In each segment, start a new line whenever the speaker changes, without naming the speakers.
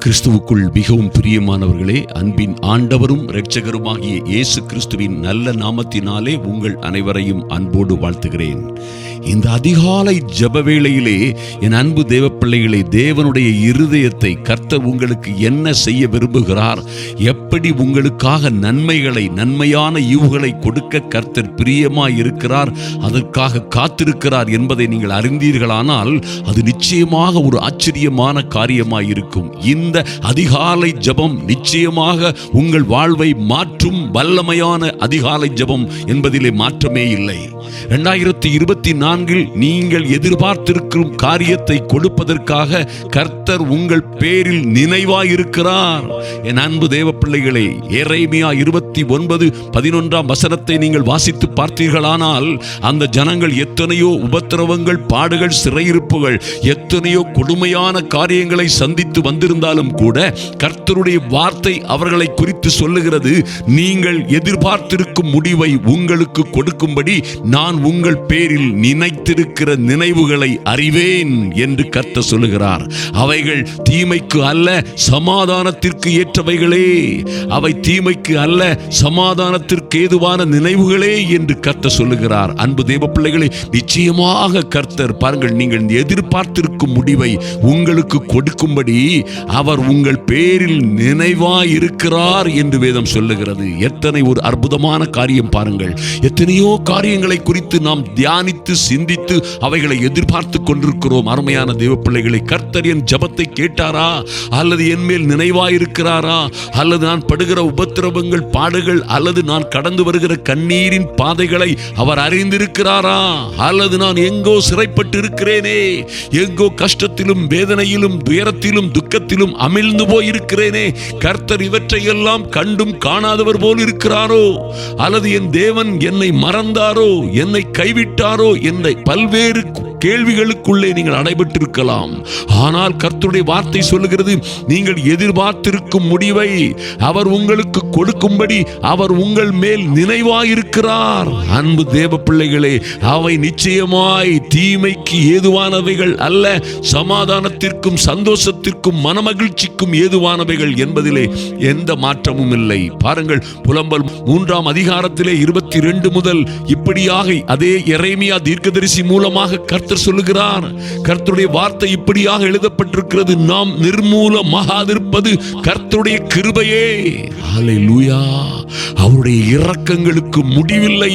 கிறிஸ்துவுக்குள் மிகவும் பிரியமானவர்களே, அன்பின் ஆண்டவரும் இரட்சகருமாகிய இயேசு கிறிஸ்துவின் நல்ல நாமத்தினாலே உங்கள் அனைவரையும் அன்போடு வாழ்த்துகிறேன். இந்த அதிகாலை ஜெப வேளையிலே என் அன்பு தேவ பிள்ளைகளே, தேவனுடைய இருதயத்தை கர்த்தர் உங்களுக்கு என்ன செய்ய விரும்புகிறார், எப்படி உங்களுக்காக நன்மையான ஈவுகளை கொடுக்க கர்த்தர் பிரியமாய் இருக்கிறார், அதற்காக காத்திருக்கிறார் என்பதை நீங்கள் அறிந்தீர்களானால் அது நிச்சயமாக ஒரு ஆச்சரியமான காரியமாய் இருக்கும். இந்த அதிகாலை ஜெபம் நிச்சயமாக உங்கள் வாழ்வை மாற்றும் வல்லமையான அதிகாலை ஜெபம் என்பதிலே மாற்றமே இல்லை. 2024 நீங்கள் எதிர்பார்த்திருக்கும் காரியத்தை கொடுப்பதற்காக கர்த்தர் உங்கள் பேரில் நினைவாயிருக்கிறார். என் அன்பு தேவ பிள்ளைகளே, எரேமியா 29:11 வசனத்தை நீங்கள் வாசித்து பார்த்தீர்களானால், அந்த ஜனங்கள் எத்தனையோ உபத்திரவங்கள், பாடுகள், சிறையிருப்புகள், எத்தனையோ கொடுமையான காரியங்களை சந்தித்து வந்திருந்தாலும் கூட கர்த்தருடைய வார்த்தை அவர்களை குறித்து சொல்லுகிறது, நீங்கள் எதிர்பார்த்திருக்கும் முடிவை உங்களுக்கு கொடுக்கும்படி நான் உங்கள் பேரில் நினைத்திருக்கிற நினைவுகளை அறிவேன் என்று கர்த்தர் சொல்லுகிறார். அவைகள் தீமைக்கு அல்ல, சமாதானத்திற்கு ஏற்றவைகளே. அவை தீமைக்கு அல்ல, சமாதானத்திற்கு ஏதுவான நினைவுகளே என்று கர்த்தர் சொல்லுகிறார். அன்பு தேவ பிள்ளைகளே, நிச்சயமாக கர்த்தர் பாருங்கள், நீங்கள் எதிர்பார்த்திருக்கும் முடிவை உங்களுக்கு கொடுக்கும்படி அவர் உங்கள் பேரில் நினைவாயிருக்கிறார் என்று வேதம் சொல்லுகிறது. எத்தனை ஒரு அற்புதமான காரியம் பாருங்கள். எத்தனையோ காரியங்களை குறித்து நாம் தியானித்து சிந்தித்து அவைகளை எதிர்பார்த்து கொண்டிருக்கிறோம். அருமையான தேவ பிள்ளைகளை, கர்த்தர் என் ஜெபத்தை கேட்டாரா, அல்லது என் மேல் நினைவாயிருக்கிறாரா, அல்லது நான் படுகிற உபத்திரவங்கள், பாடுகள், அல்லது நான் கடந்து வருகிற கண்ணீரின் பாதைகளை அவர் அறிந்திருக்கிறாரா, அல்லது நான் எங்கோ சிறைப்பட்டு இருக்கிறேனே, எங்கோ கஷ்டத்திலும் வேதனையிலும் துயரத்திலும் துக்கத்திலும் அமிழ்ந்து போயிருக்கிறேனே, கர்த்தர் இவற்றையெல்லாம் கண்டும் காணாதவர் போல் இருக்கிறாரோ, அல்லது என் தேவன் என்னை மறந்தாரோ, என்னை கைவிட்டாரோ என்ற பல்வேறு கேள்விகளுக்குள்ளே நீங்கள் அடைபட்டிருக்கலாம். ஆனால் கர்த்தருடைய வார்த்தை சொல்லுகிறது, நீங்கள் எதிர்பார்த்திருக்கும் முடிவை அவர் உங்களுக்கு கொடுக்கும்படி அவர் உங்கள் மேல் நினைவாயிருக்கிறார். அன்பு தேவ பிள்ளைகளே, அவை நிச்சயமாய் தீமைக்கு ஏதுவானவைகள் அல்ல, சமாதானத்திற்கும் சந்தோஷத்திற்கும் மனமகிழ்ச்சிக்கும் ஏதுவானவைகள் என்பதிலே எந்த மாற்றமும் இல்லை. பாருங்கள், புலம்பல் 3 அதிகாரத்திலே 22 முதல் இப்படியாக அதே எரேமியா தீர்க்கதரிசி மூலமாக கர்த்தர் சொல்லுகிறார். கர்த்தருடைய வார்த்தை இப்படியாக எழுதப்பட்டிருக்கிறது, நாம் நிர்மூலமாகாதிருப்பது கர்த்தருடைய கிருபையே. ஹல்லேலூயா. அவருடைய இரக்கங்களுக்கு முடிவில்லை.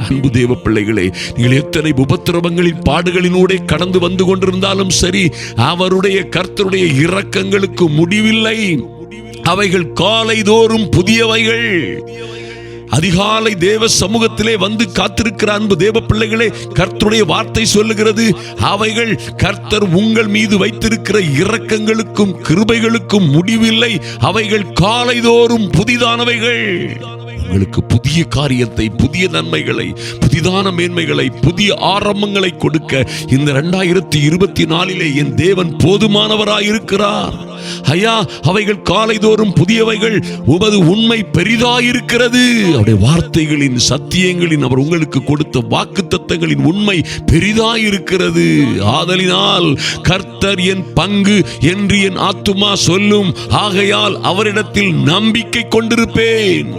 அன்பு தேவ பிள்ளைகளே, நீங்கள் எத்தனை உபத்திரவங்களின் பாடுகளினூடே கடந்து வந்து கொண்டிருந்தாலும் சரி, அவருடைய கர்த்தருடைய இரக்கங்களுக்கு முடிவில்லை. அவைகள் காலைதோறும் புதியவைகள். அதிகாலை தேவ சமூகத்திலே வந்து காத்திருக்கிற அன்பு தேவ பிள்ளைகளே, கர்த்தருடைய வார்த்தை சொல்லுகிறது, அவைகள் கர்த்தர் உங்கள் மீது வைத்திருக்கிற இரக்கங்களுக்கும் கிருபைகளுக்கும் முடிவில்லை. அவைகள் காலைதோறும் புதிதானவைகள். உங்களுக்கு புதிய காரியத்தை, புதிய நன்மைகளை, புதிதான மேன்மைகளை, புதிய ஆரம்பங்களை கொடுக்க இந்த 2024 என் தேவன் போதுமானவராயிருக்கிறார். ஐயா, அவைகள் காலைதோறும் புதியவைகள், உமது உண்மை பெரிதாயிருக்கிறது. அவருடைய வார்த்தைகளின், சத்தியங்களின், அவர் உங்களுக்கு கொடுத்த வாக்குத்தத்தங்களின் உண்மை பெரிதாயிருக்கிறது. ஆதலினால் கர்த்தர் என் பங்கு என்று என் ஆத்துமா சொல்லும். ஆகையால் அவரிடத்தில் நம்பிக்கை கொண்டிருப்பேன்.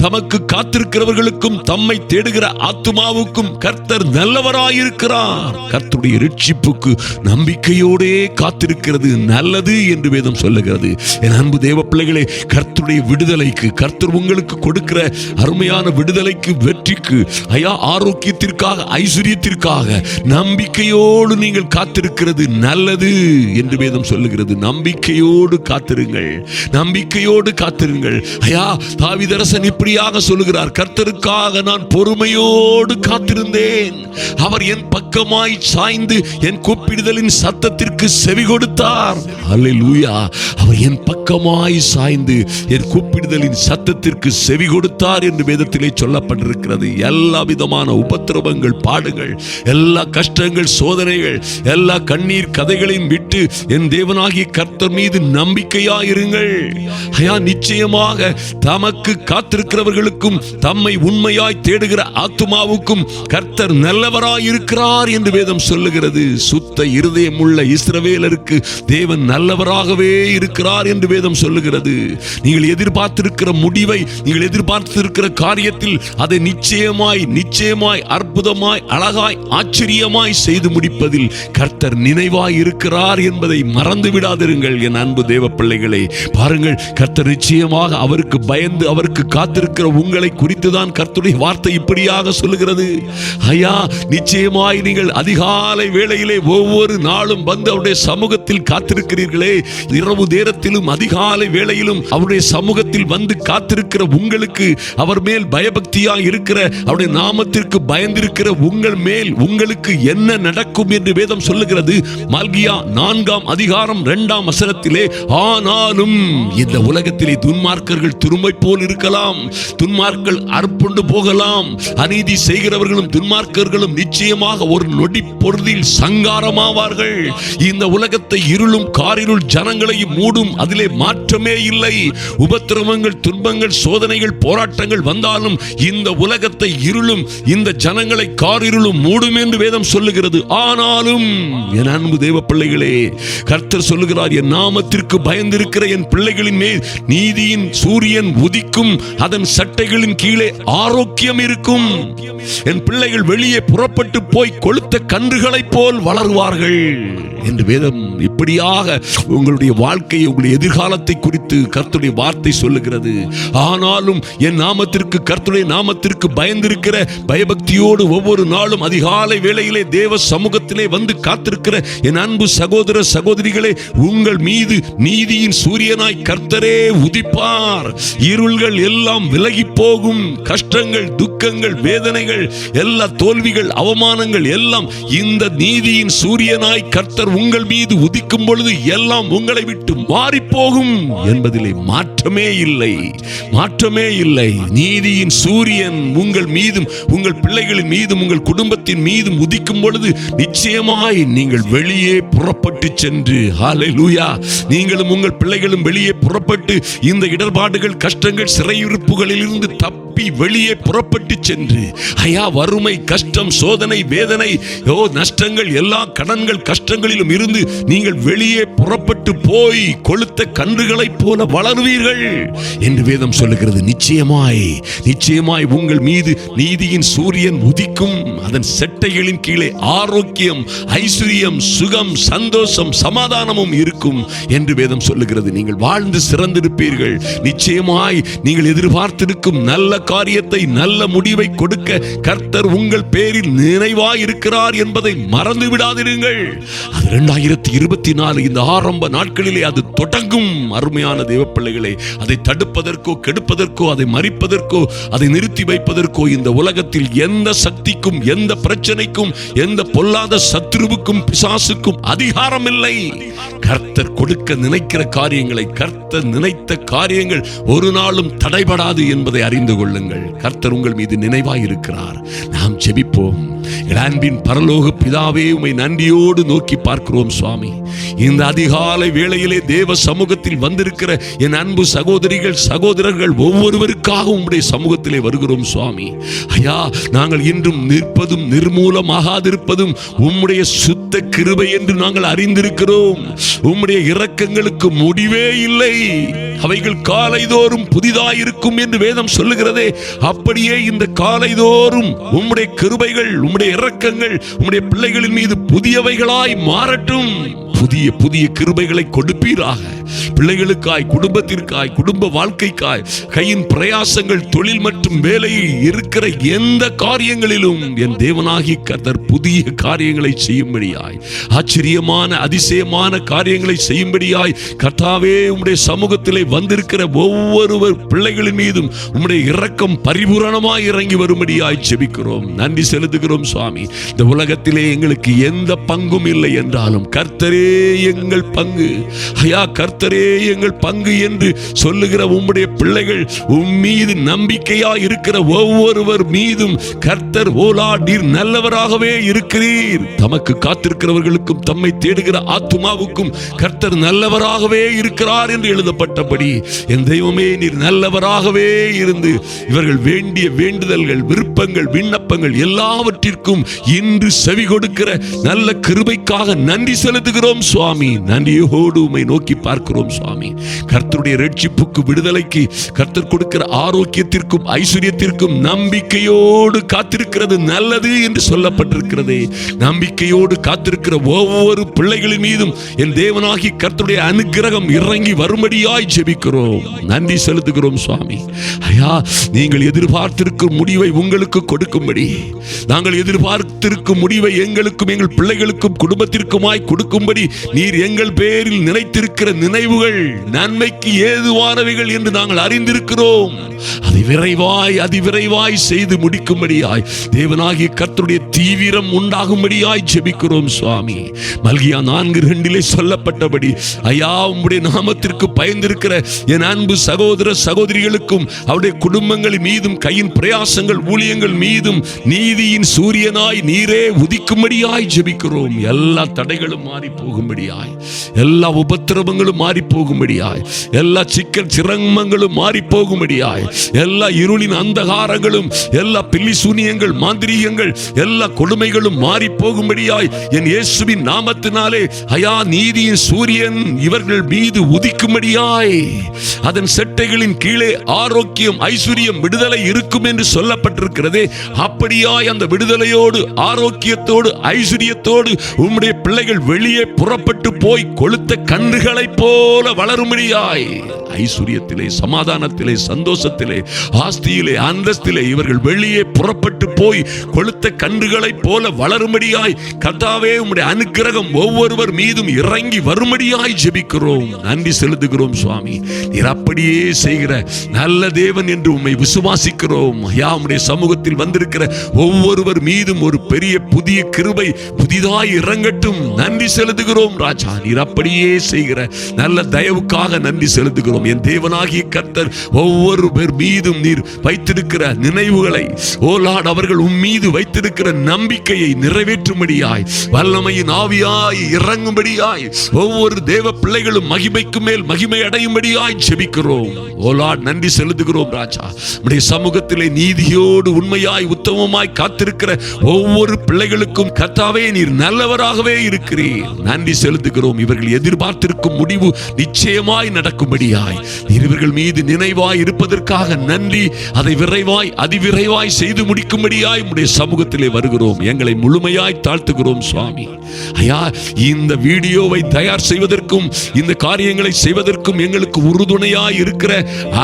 தமக்கு காத்திருக்கிறவர்களுக்கும் தம்மை தேடுகிற ஆத்துமாவுக்கும் கர்த்தர் நல்லவராயிருக்கிறார். கர்த்தருடைய இரட்சிப்புக்கு நம்பிக்கையோடே காத்திருக்கிறது நல்லது என்று வேதம் சொல்லுகிறது. என் அன்பு தேவ பிள்ளைகளே, கர்த்தருடைய விடுதலைக்கு, கர்த்தர் உங்களுக்கு கொடுக்கிற அருமையான விடுதலைக்கு, வெற்றிக்கு, ஐயா ஆரோக்கியத்திற்காக, ஐஸ்வர்யத்திற்காக நம்பிக்கையோடு நீங்கள் காத்திருக்கிறது நல்லது என்று வேதம் சொல்லுகிறது. நம்பிக்கையோடு காத்திருங்கள், நம்பிக்கையோடு காத்திருங்கள். ஐயா, தாவீதரசன் இப்படியாக சொல்லுகிறார், கர்த்தருக்காக நான் பொறுமையோடு காத்திருந்தேன். அவர் என் பக்கமாய் சாய்ந்து என் கூப்பிடுதலின் சத்தத்திற்கு செவி கொடுத்தார். அல்லேலூயா. அவர் என் பக்கமாய் சாய்ந்து என் கூப்பிடுதலின் சத்தத்திற்கு செவி கொடுத்தார் என்று வேதத்திலே சொல்லப்பட்டிருக்கிறது. எல்லா விதமான உபத்திரவங்கள், பாடுகள், எல்லா கஷ்டங்கள், சோதனைகள், எல்லா கண்ணீர் கதைகளையும் விட்டு என் தேவனாகிய கர்த்தர் மீது நம்பிக்கையாயிருங்கள். ஐயா, நிச்சயமாக தமக்கு காத்திருக்கிறவர்களுக்கும் தம்மை உண்மையாய் தேடுகிற ஆத்துமாவுக்கும் கர்த்தர் நல்லவராயிருக்கிறார் என்று வேதம் சொல்லுகிறது. சுத்த இருதயம் உள்ள இஸ்ரவேலருக்கு தேவன் நல்லவராகவே இருக்கிறார் என்று வேதம் சொல்லுகிறது. நீங்கள் எதிர்பார்த்திருக்கிற முடிவை, நீங்கள் எதிர்பார்த்திருக்கிற காரியத்தில் அதை நிச்சயமாய் அற்புதமாய் அழகாய் ஆச்சரியமாய் செய்து முடிப்பதில் கர்த்தர் நினைவாய் இருக்கிறார் என்பதை மறந்து விடாதிருங்கள். என் அன்பு தேவ பிள்ளைகளே, பாருங்கள், கர்த்தர் நிச்சயமாக அவருக்கு பயந்து அவருக்கு காத்திருக்கிற உங்களை குறித்துதான் கர்த்தருடைய வார்த்தை இப்படியாக சொல்லுகிறது. ஐயா, நிச்சயமாய் நீங்கள் அதிகாலை வேளையிலே ஒவ்வொரு நாளும் வந்து அவருடைய சமூகத்தில் காத்திருக்கிறீர்களே, இரவு நேரத்திலும் அதிகாலை வேளையிலும் அவருடைய சமூகத்தில் வந்து காத்திருக்கிற உங்களுக்கு, அவர் மேல் பயபக்தியாய் இருக்கிற, அவருடைய நாமத்திற்கு பயந்திருக்கிற உங்கள் மேல் உங்களுக்கு என்ன நடக்கும் என்று வேதம் சொல்லுகிறது. மல்கியா 4ஆம் அதிகாரம் 2ஆம் வசனத்திலே, ஆனாலும் இந்த உலகத்திலே துன்மார்க்கர்கள் துரும்பை போல் இருக்கலாம், துன்மார்க்கர்கள் அற்புண்டு போகலாம், அநீதி செய்கிறவர்களும் துன்மார்க்கர்களும் நிச்சயமாக ஒரு நொடி பொழுதில் சங்காரமாவார்கள். இந்த உலகத்தை இருளும் காரிருள் ஜனங்களையும் மூடும், அதிலே மாற்றமே இல்லை. உபத்திரவங்கள், துன்பங்கள், சோதனைகள், போராட்டங்கள் வந்தாலும் இந்த உலகத்தை இருளும், இந்த ஜனங்களை காரிருளும் மூடும் என்று வேதம் சொல்லுகிறது. ஆனாலும் என் அன்பு தேவ பிள்ளைகளே, கர்த்தர் சொல்லுகிறார், என் நாமத்திற்கு பயந்திருக்கிற என் பிள்ளைகளின் மேல் நீதியின் சூரியன் உதிக்கும், அதன் சட்டைகளின் கீழே ஆரோக்கியம் இருக்கும். என் பிள்ளைகள் வெளியே புறப்பட்டு போய் கொளுத்த கன்றுகளைப் போல் வளருவார்கள் என்று வேதம் இப்படியாக உங்களுடைய வாழ்க்கையை, உங்களுடைய எதிர்காலத்தை குறித்து கர்த்தருடைய வார்த்தை சொல்லுகிறது. ஆனாலும் என் நாமத்திற்கு, கர்த்தருடைய நாமத்திற்கு பயந்திருக்கிற, பயபக்தியோடு ஒவ்வொரு நாளும் அதிகாலை வேளையிலே தேவ சமூகத்திலே வந்து காத்திருக்கிற என் அன்பு சகோதர சகோதரிகளே, உங்கள் மீது நீதியின் சூரியனாய் கர்த்தரே உதிப்பார். இருள்கள் எல்லாம் விலகி போகும். கஷ்டங்கள், துக்கங்கள், வேதனைகள், எல்லா தோல்விகள், அவமானங்கள் எல்லாம் இந்த நீதியின் சூரியனாய் கர்த்தர் உங்கள் மீது உதிக்கும் பொழுது எல்லாம் உங்களை விட்டு மாறி போகும் என்பதிலே மாற்றமே இல்லை. நீதியின் சூரியன் உங்கள் மீதும், உங்கள் பிள்ளைகளின் மீதும், உங்கள் குடும்பத்தின் மீதும் உதிக்கும் பொழுது நிச்சயமாய் நீங்கள் வெளியே புறப்பட்டு சென்று, ஹல்லேலூயா, நீங்களும் உங்கள் பிள்ளைகளும் வெளியே புறப்பட்டு இந்த இடர்பாடுகள், கஷ்டங்கள், சிறையிருப்புகளில் இருந்து தப்பி வெளியே புறப்பட்டு சென்று, ஐயா, வறுமை, கஷ்டம், சோதனை, வேதனை, நஷ்டங்கள், எல்லா கடன்கள், கஷ்டங்களிலும் இருந்து நீங்கள் வெளியே புறப்பட்டு போய் கொளுத்த கன்றுகளைப் போல வளருவீர்கள் என்று வேதம் சொல்லுகிறது. நிச்சயமாய் உங்கள் மீது நீதியின் சூரியன் உதிக்கும், அதன் செட்டைகளின் கீழே ஆரோக்கியம், ஐஸ்வர்யம், சுகம், சந்தோஷம், சமாதானமும் இருக்கும் என்று வேதம் சொல்லுகிறது. நீங்கள் வாழ்ந்து சிறந்திருப்பீர்கள். நிச்சயமாய் நீங்கள் எதிர்பார்த்திருக்கும் நல்ல காரியத்தை, நல்ல முடிவை கொடுக்க கர்த்தர் உங்கள் பேரில் நினைவாய் இருக்கிறார் என்பதை மறந்து விடாதிருங்கள். அது 2024 இந்த ஆரம்ப நாட்களிலே அது தொடங்கும். அருமையான தேவ பிள்ளைகளே, அதை தடுப்பதற்கோ, கெடுப்பதற்கோ, அதை மறிப்பதற்கோ, அதை நிறுத்தி வைப்பதற்கோ இந்த உலகத்தில் எந்த சக்திக்கும், எந்த பிரச்சனைக்கும், எந்த பொல்லாத சத்துருவுக்கும், பிசாசுக்கும் அதிகாரம் இல்லை. கர்த்தர் கொடுக்க நினைக்கிற காரியங்களை, கர்த்தர் நினைத்த காரியங்கள் ஒரு நாளும் தடைபடாது என்பதை அறிந்து கொள்ளுங்கள். கர்த்தர் உங்கள் மீது நினைவாய் இருக்கிறார். நாம் ஜெபிப்போம். அன்பின் பரலோக பிதாவே, உம்மை நன்றியோடு நோக்கி பார்க்கிறோம் சுவாமி. இந்த அதிகாலை வேளையிலே தேவ சமூகத்தில் வந்திருக்கிற என் அன்பு சகோதரிகள், சகோதரர்கள் ஒவ்வொருவருக்காக உம்முடைய சமூகத்திலே வருகிறோம் சுவாமி. ஐயா, நாங்கள் இன்றும் நிற்பதும் நிர்மூலமாகாதிருப்பதும் உம்முடைய சுத்த கிருபை என்று நாங்கள் அறிந்திருக்கிறோம். உம்முடைய இரக்கங்களுக்கு முடிவே இல்லை. அவைகள் காலைதோறும் புதிதாயிருக்கும் என்று வேதம் சொல்லுகிறதே, அப்படியே இந்த காலைதோறும் உம்முடைய கிருபைகள், உம்முடைய இரக்கங்கள் உம்முடைய பிள்ளைகளின் மீது புதியவைகளாய் மாறட்டும். புதிய புதிய கிருபைகளை கொடுப்பீராக. பிள்ளைகளுக்காய், குடும்பத்திற்காய், குடும்ப வாழ்க்கைக்காய், கையின் பிரயாசங்கள், தொழில் மற்றும் வேலையில் இருக்கிற எந்த காரியங்களிலும் என் தேவனாகி கர்த்தர் புதிய காரியங்களை செய்யும்படியாய், ஆச்சரியமான அதிசயமான காரியங்களை செய்யும்படியாய் கர்த்தாவே உம்முடைய சமூகத்திலே வந்திருக்கிற ஒவ்வொருவர் பிள்ளைகளின் மீதும் உம்முடைய இரக்கம் பரிபூரணமாய் இறங்கி வரும்படியாய் ஜெபிக்கிறோம். நன்றி செலுத்துகிறோம் சுவாமி. இந்த உலகத்திலே எங்களுக்கு எந்த பங்கும் இல்லை என்றாலும் கர்த்தரே எங்கள் பங்கு. ஐயா, கர்த்தரே எங்கள் பங்கு என்று சொல்லுகிற உம்முடைய பிள்ளைகள், உம் மீது நம்பிக்கையா இருக்கிற ஒவ்வொருவர் மீதும் கர்த்தர், ஓலா, நீர் நல்லவராகவே இருக்கிறீர். தமக்கு காத்திருக்கிறவர்களுக்கும் தம்மை தேடுகிற ஆத்துமாவுக்கும் கர்த்தர் நல்லவராகவே இருக்கிறார் என்று எழுதப்பட்டபடி நடக்கும்படி என் தெய்வமே நீர் நல்லவராகவே இருந்து இவர்கள் வேண்டிய வேண்டுதல்கள், விருப்பங்கள், விண்ணப்பங்கள் எல்லாவற்றிற்கும் இன்று செவி கொடுக்கிற நல்ல கிருபைக்காக நன்றி செலுத்துகிறோம் சுவாமி. நன்றியோடு உம்மை நோக்கி பார்க்கிறோம் சுவாமி. கர்த்தருடைய ரட்சிப்புக்கு, விடுதலைக்கு, கர்த்தர் கொடுக்கிற ஆரோக்கியத்திற்கும் ஐஸ்வர்யத்திற்கும் நம்பிக்கையோடு காத்திருக்கிறது நல்லது என்று சொல்லப்பட்டிருக்கிறதே. நம்பிக்கையோடு காத்திருக்கிற ஒவ்வொரு பிள்ளைகளின் மீதும் என் தேவனாகி கர்த்தருடைய அனுக்கிரகம் இறங்கி வரும்படியாய் ஜெபிக்கிறோம். நன்றி செலுத்துகிறோம் சுவாமி. ஐயா, நீங்கள் எதிர்பார்த்திருக்கும் முடிவை உங்களுக்கு கொடுக்கும்படி, நாங்கள் எதிர்பார்த்திருக்கும் முடிவை எங்களுக்கும் எங்கள் பிள்ளைகளுக்கும் குடும்பத்திற்குமாய் கொடுக்கும்படி நீர் எங்கள் பேரில் நினைத்திருக்கிற நினைவுகள் நன்மைக்கு ஏதுவானவைகள் என்று நாங்கள் அறிந்திருக்கிறோம். அதை விரைவாய் அதிவிரைவாய் செய்து முடிக்கும்படியாய் தேவனாகிய கர்த்தருடைய தீவிரம் உண்டாகும்படியாய் ஜெபிக்கிறோம் சுவாமி. மல்கியா 4:2 சொல்லப்பட்டபடி ஐயா, உம்முடைய நாமத்திற்கு பயந்திருக்கிற என் அன்பு சகோதர சகோதரிகளுக்கும் அவருடைய குடும்பங்கள் மீதும் கையின் பிரயாசங்கள் ஊழியங்கள் மீதும் நீதியின் சூரியனாய் நீரே உதிக்கும்படியாய் ஜெபிக்கிறோம். எல்லா தடைகளும் மாறி போகும்படியாய், எல்லா உபத்திரவங்களும் மாறி போகும்படியாய், எல்லா சிக்கல் சிரமங்களும் மாறி போகும்படியாய், எல்லா இருளின் அந்தகாரங்களும், எல்லா பில்லி சூனியங்கள், மாந்திரீகங்கள், எல்லா கொடுமைகளும் மாறி போகும்படியாய் என் இயேசுவின் நாமத்தினாலே ஐயா நீதியின் சூரியன் இவர்கள் மீது உதிக்கும்படியாய், அதன் செட்டைகளின் கீழே ஆரோக்கியம், ஐஸ்வர்யம், விடுதலை இருக்கும் என்று சொல்லப்பட்டிருக்கிறதே. அப்படியாய் அந்த விடுதலையோடு, ஆரோக்கியத்தோடு, ஐஸ்வர்யத்தோடு உம்முடைய பிள்ளைகள் வெளியே புறப்பட்டு போய் கொளுத்த கன்றுகளைப் போல வளரும்படியாய், ஐஸ்வர்யத்திலே, சமாதானத்திலே, சந்தோஷத்திலே, ஆஸ்தியிலே, அந்தஸ்திலே இவர்கள் வெளியே புறப்பட்டு போய் கொளுத்த கன்றுகளைப் போல வளரும்படியாய் கர்த்தாவே உம்முடைய அனுக்கிரகம் ஒவ்வொருவர் மீதும் இறங்கி வரும்படியாய் ஜெபிக்கிறோம். நன்றி செலுத்துகிறோம் சுவாமி. நீர் அப்படியே செய்கிற நல்ல தேவன் என்று உம்மை விசுவாசிக்கிறோம். ஐயா, உம்முடைய சமூகத்தில் வந்திருக்கிற ஒவ்வொருவர் மீதும் ஒரு பெரிய புதிய கிருபை புதிதாய் இறங்கட்டும். நன்றி செலுத்துகிறோம் ராஜா. நீர் அப்படியே செய்கிற நல்ல தயவுக்காக நன்றி செலுத்துகிறோம். என் தேவனாகிய கர்த்தர் ஒவ்வொரு பேர் மீதும் நீர் வைத்திருக்கிற நினைவுகளை, ஓ லார்ட், அவர்கள் மீது வைத்திருக்கிற நம்பிக்கையை நிறைவேற்றும்படியாய், வல்லமையின் ஆவியாய் இறங்கும்படியாய், ஒவ்வொரு தேவ பிள்ளைகளும் மகிமைக்கு மேல் மகிமை அடையும்படியாய் ஜெபிக்கிறோம். ஓ லார்ட், நன்றி செலுத்துகிறோம் ராஜா. நம்முடைய சமூகத்திலே நீதியோடு உண்மையாய் உத்தமமாய் காத்திருக்கிற ஒவ்வொரு பிள்ளைகளுக்கும் கர்த்தாவே நீர் நல்லவராகவே இருக்கிறீர். நன்றி செலுத்துகிறோம். இவர்கள் எதிர்பார்த்திருக்கும் முடிவு நிச்சயமாய் நடக்கும்படியாய் நீர் இவர்கள் மீது நினைவாய் இருப்பதற்காக நன்றி. அதை விரைவாய் அதிவிரைவாய் செய்து முடிக்கும்படியாய் உம்முடைய சமூகத்திலே வருகிறோம். எங்களை முழுமையாய் தாழ்த்துகிறோம் சுவாமி. ஐயா, இந்த வீடியோவை தயார் செய்வதற்கும் இந்த காரியங்களை செய்வதற்கும் எங்களுக்கு உறுதுணையாய் இருக்கிற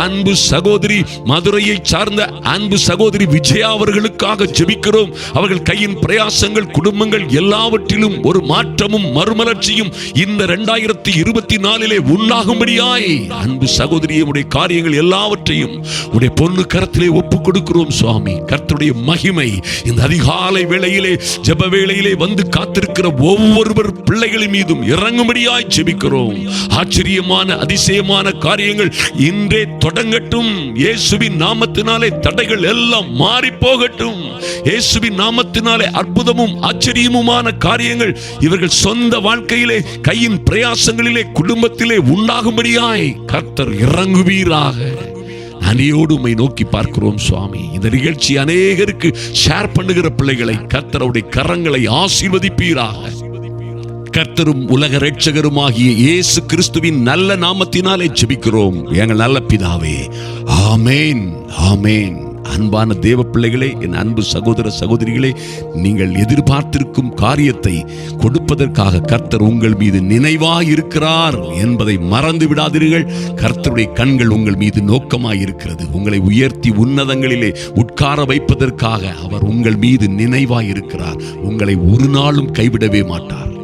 அன்பு சகோதரி, மதுரையை சார்ந்த அன்பு சகோதரி விஜயா அவர்களுக்காக ஜெபிக்கிறோம். அவர்கள் கையின் பிரயாசங்கள், குடும்பங்கள் எல்லாவற்றிலும் ஒரு மாற்றமும் மறுமலர்ச்சியும் இந்த 2024 உண்டாகும்படியாய் அன்பு சகோதரியை உடைய காரியங்கள் எல்லாவற்றையும் உடைய பொன்னு கரத்திலே ஒப்புக் கொடுக்கிறோம் சுவாமி. கர்த்தருடைய மகிமை இந்த அதிகாலை வேளையிலே, ஜெப வேளையிலே வந்து காத்திருக்கிற ஒவ்வொருவர் பிள்ளைகளின் மீதும் இறங்கும்படியாய் ஜெபிக்கிறோம். ஆச்சரியமான அதிசயமான காரியங்கள் இன்றே தொடங்கட்டும். இயேசுவின் நாமத்தினாலே தடைகள் எல்லாம் மாறி போகட்டும். இயேசுவின் நாமத்தினாலே அற்புதமும் ஆச்சரியமுமான காரியங்கள் இவர்கள் சொந்த வாழ்க்கையிலே, கையின் பிரயாசங்களிலே, குடும்பத்திலே உண்டாகும்படியாய் கர்த்தர் இறங்குவீராக. நன்றியோடு உம்மை நோக்கி பார்க்கிறோம் சுவாமி. இந்த நிகழ்ச்சி அநேகருக்கு ஷேர் பண்ணுகிற பிள்ளைகளை கர்த்தருடைய கரங்களை ஆசீர்வதிப்பீராக. கர்த்தரும் உலக இரட்சகருமாகிய இயேசு கிறிஸ்துவின் நல்ல நாமத்தினாலே ஜெபிக்கிறோம் எங்கள் நல்ல பிதாவே. ஆமேன், ஆமேன். அன்பான தேவ பிள்ளைகளே, என் அன்பு சகோதர சகோதரிகளே, நீங்கள் எதிர்பார்த்திருக்கும் காரியத்தை கொடுப்பதற்காக கர்த்தர் உங்கள் மீது நினைவாய் இருக்கிறார் என்பதை மறந்து விடாதீர்கள். கர்த்தருடைய கண்கள் உங்கள் மீது நோக்கமாய் இருக்கிறது. உங்களை உயர்த்தி உன்னதங்களிலே உட்கார வைப்பதற்காக அவர் உங்கள் மீது நினைவாய் இருக்கிறார். உங்களை ஒரு நாளும் கைவிடவே மாட்டார்.